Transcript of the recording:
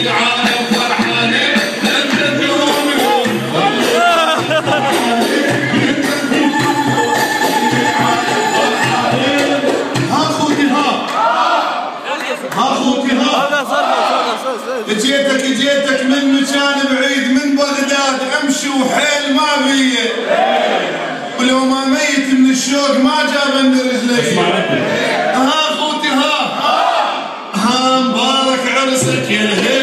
العالم فرحانة جيتك من مكان بعيد من بغداد، امشي وحيل ما بيه، ولو ما ميت من الشوق ما جابني رجلي. ها اخوتي ها مبارك عرسك يا الهي.